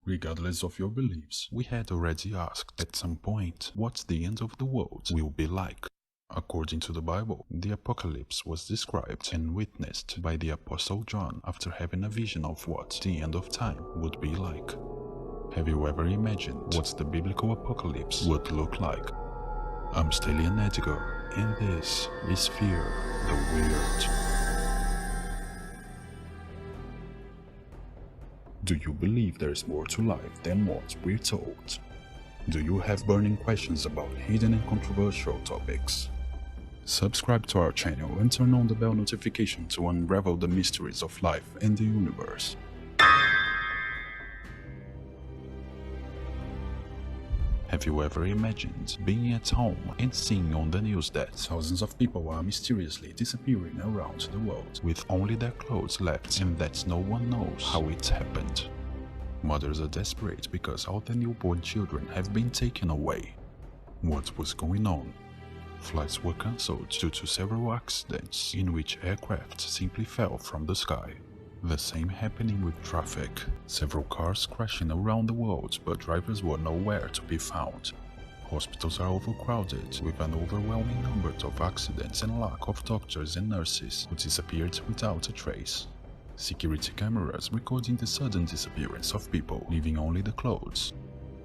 regardless of your beliefs. We had already asked at some point what the end of the world will be like. According to the Bible, the apocalypse was described and witnessed by the Apostle John after having a vision of what the end of time would be like. Have you ever imagined what the biblical apocalypse would look like? I'm Stallion Edgar, and this is Fear the Weird. Do you believe there is more to life than what we're told? Do you have burning questions about hidden and controversial topics? Subscribe to our channel and turn on the bell notification to unravel the mysteries of life and the universe. Have you ever imagined being at home and seeing on the news that thousands of people are mysteriously disappearing around the world with only their clothes left, and that no one knows how it happened? Mothers are desperate because all their newborn children have been taken away. What was going on? Flights were cancelled due to several accidents in which aircraft simply fell from the sky. The same happening with traffic. Several cars crashing around the world, but drivers were nowhere to be found. Hospitals are overcrowded, with an overwhelming number of accidents and lack of doctors and nurses who disappeared without a trace. Security cameras recording the sudden disappearance of people, leaving only the clothes.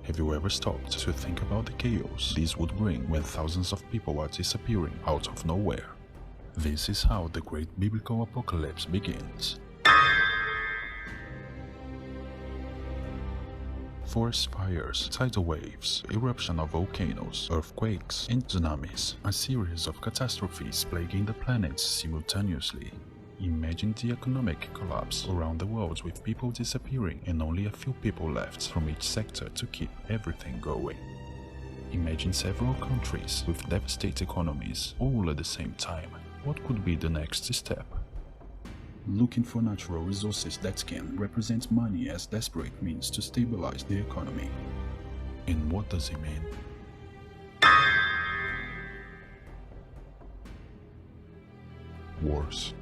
Have you ever stopped to think about the chaos this would bring when thousands of people are disappearing out of nowhere? This is how the great biblical apocalypse begins. Forest fires, tidal waves, eruption of volcanoes, earthquakes, and tsunamis, a series of catastrophes plaguing the planet simultaneously. Imagine the economic collapse around the world with people disappearing and only a few people left from each sector to keep everything going. Imagine several countries with devastated economies all at the same time. What could be the next step? Looking for natural resources that can represent money as desperate means to stabilize the economy. And what does it mean? Wars.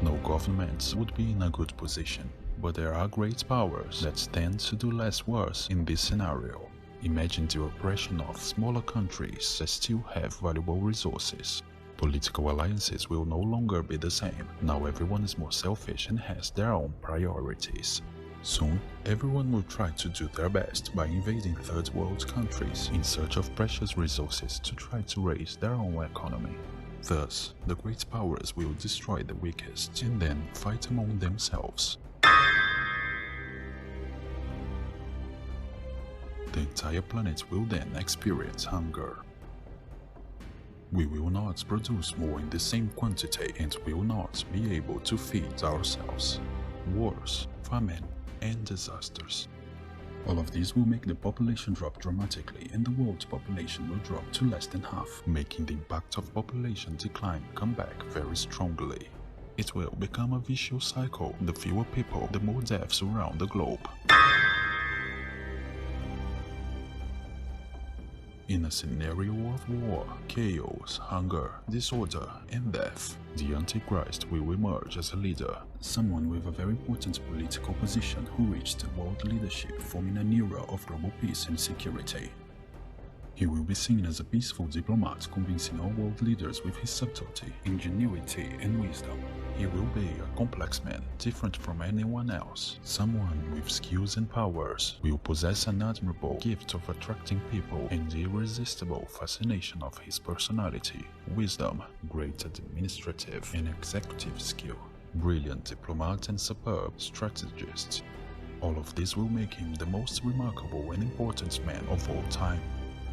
No governments would be in a good position, but there are great powers that stand to do less worse in this scenario. Imagine the oppression of smaller countries that still have valuable resources. Political alliances will no longer be the same. Now everyone is more selfish and has their own priorities. Soon, everyone will try to do their best by invading third world countries in search of precious resources to try to raise their own economy. Thus, the great powers will destroy the weakest and then fight among themselves. The entire planet will then experience hunger. We will not produce more in the same quantity and will not be able to feed ourselves. Wars, famine, and disasters. All of these will make the population drop dramatically, and the world's population will drop to less than half, making the impact of population decline come back very strongly. It will become a vicious cycle. The fewer people, the more deaths around the globe. In a scenario of war, chaos, hunger, disorder, and death, the Antichrist will emerge as a leader, someone with a very important political position who reached world leadership, forming an era of global peace and security. He will be seen as a peaceful diplomat, convincing all world leaders with his subtlety, ingenuity, and wisdom. He will be a complex man, different from anyone else. Someone with skills and powers, will possess an admirable gift of attracting people and the irresistible fascination of his personality, wisdom, great administrative and executive skill, brilliant diplomat and superb strategist. All of this will make him the most remarkable and important man of all time.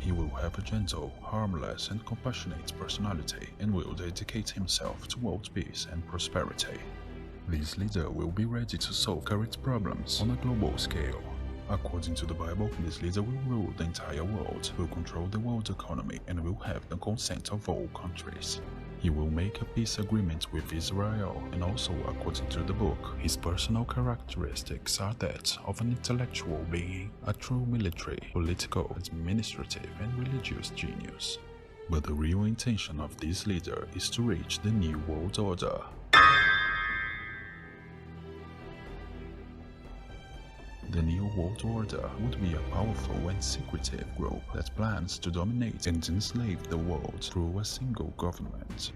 He will have a gentle, harmless, and compassionate personality and will dedicate himself to world peace and prosperity. This leader will be ready to solve current problems on a global scale. According to the Bible, this leader will rule the entire world, will control the world economy, and will have the consent of all countries. He will make a peace agreement with Israel, and also, according to the book, his personal characteristics are that of an intellectual being, a true military, political, administrative, and religious genius. But the real intention of this leader is to reach the New World Order. The New World Order would be a powerful and secretive group that plans to dominate and enslave the world through a single government.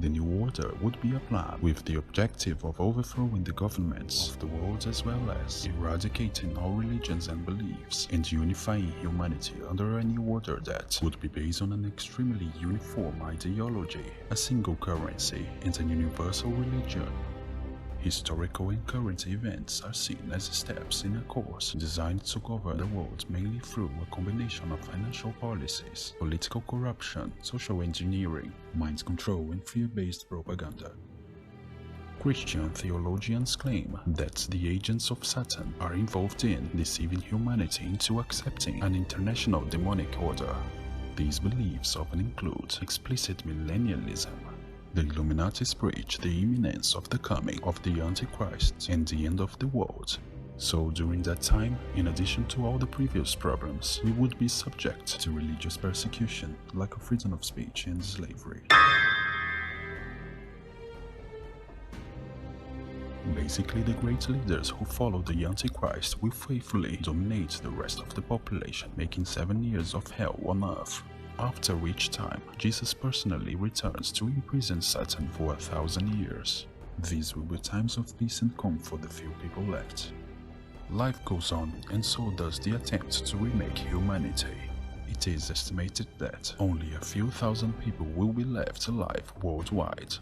The New Order would be a plan with the objective of overthrowing the governments of the world as well as eradicating all religions and beliefs and unifying humanity under a new order that would be based on an extremely uniform ideology, a single currency, and an universal religion. Historical and current events are seen as steps in a course designed to govern the world mainly through a combination of financial policies, political corruption, social engineering, mind control, and fear-based propaganda. Christian theologians claim that the agents of Satan are involved in deceiving humanity into accepting an international demonic order. These beliefs often include explicit millennialism. The Illuminatis preach the imminence of the coming of the Antichrist and the end of the world. So during that time, in addition to all the previous problems, we would be subject to religious persecution, lack of freedom of speech, and slavery. Basically, the great leaders who follow the Antichrist will faithfully dominate the rest of the population, making 7 years of hell on earth. After which time, Jesus personally returns to imprison Satan for 1,000 years. These will be times of peace and calm for the few people left. Life goes on, and so does the attempt to remake humanity. It is estimated that only a few thousand people will be left alive worldwide.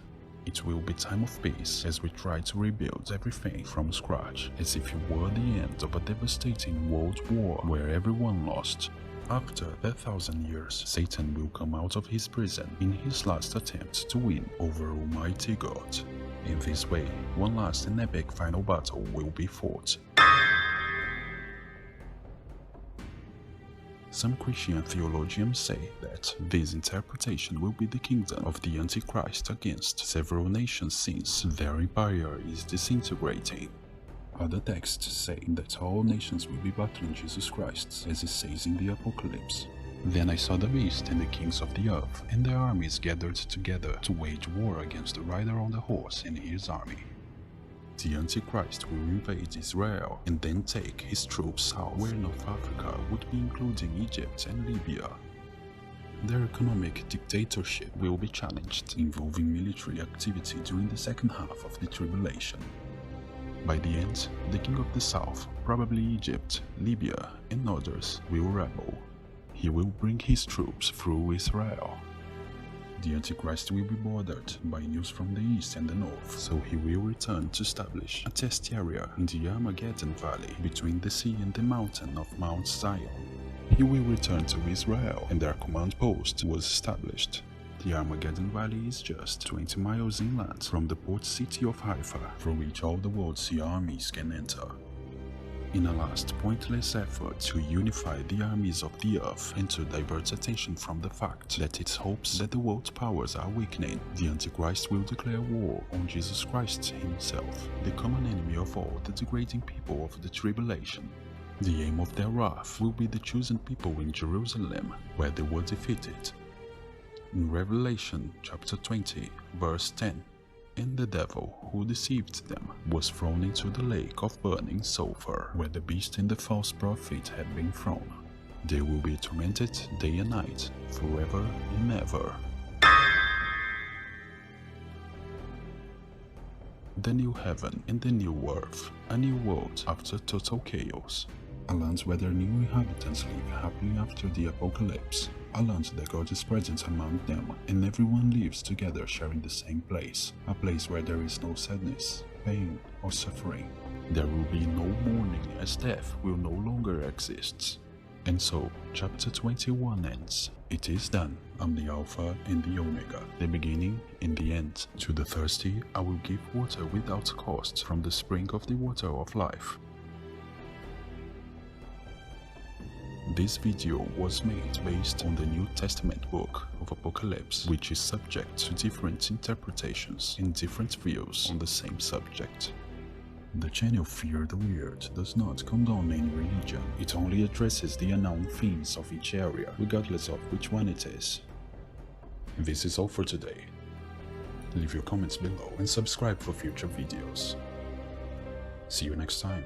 It will be time of peace as we try to rebuild everything from scratch, as if it were the end of a devastating world war where everyone lost. After 1,000 years, Satan will come out of his prison in his last attempt to win over Almighty God. In this way, one last and epic final battle will be fought. Some Christian theologians say that this interpretation will be the kingdom of the Antichrist against several nations since their empire is disintegrating. Other texts say that all nations will be battling Jesus Christ, as it says in the Apocalypse. Then I saw the beast and the kings of the earth, and their armies gathered together to wage war against the rider on the horse and his army. The Antichrist will invade Israel and then take his troops south, where North Africa would be including Egypt and Libya. Their economic dictatorship will be challenged, involving military activity during the second half of the tribulation. By the end, the king of the south, probably Egypt, Libya, and others, will rebel. He will bring his troops through Israel. The Antichrist will be bordered by news from the east and the north, so he will return to establish a test area in the Armageddon Valley between the sea and the mountain of Mount Zion. He will return to Israel, and their command post was established. The Armageddon Valley is just 20 miles inland from the port city of Haifa, through which all the world's sea armies can enter. In a last pointless effort to unify the armies of the earth and to divert attention from the fact that it hopes that the world's powers are weakening, the Antichrist will declare war on Jesus Christ himself, the common enemy of all the degrading people of the tribulation. The aim of their wrath will be the chosen people in Jerusalem, where they were defeated. In Revelation chapter 20, verse 10, and the devil who deceived them was thrown into the lake of burning sulfur, where the beast and the false prophet had been thrown. They will be tormented day and night, forever and ever. The new heaven and the new earth, a new world after total chaos. A land where their new inhabitants live happily after the apocalypse. A land that God is present among them, and everyone lives together sharing the same place. A place where there is no sadness, pain, or suffering. There will be no mourning, as death will no longer exist. And so, chapter 21 ends. It is done. I'm the Alpha and the Omega, the beginning and the end. To the thirsty, I will give water without cost from the spring of the water of life. This video was made based on the New Testament book of Apocalypse, which is subject to different interpretations and different views on the same subject. The channel Fear the Weird does not condone any religion, it only addresses the unknown themes of each area, regardless of which one it is. This is all for today. Leave your comments below and subscribe for future videos. See you next time.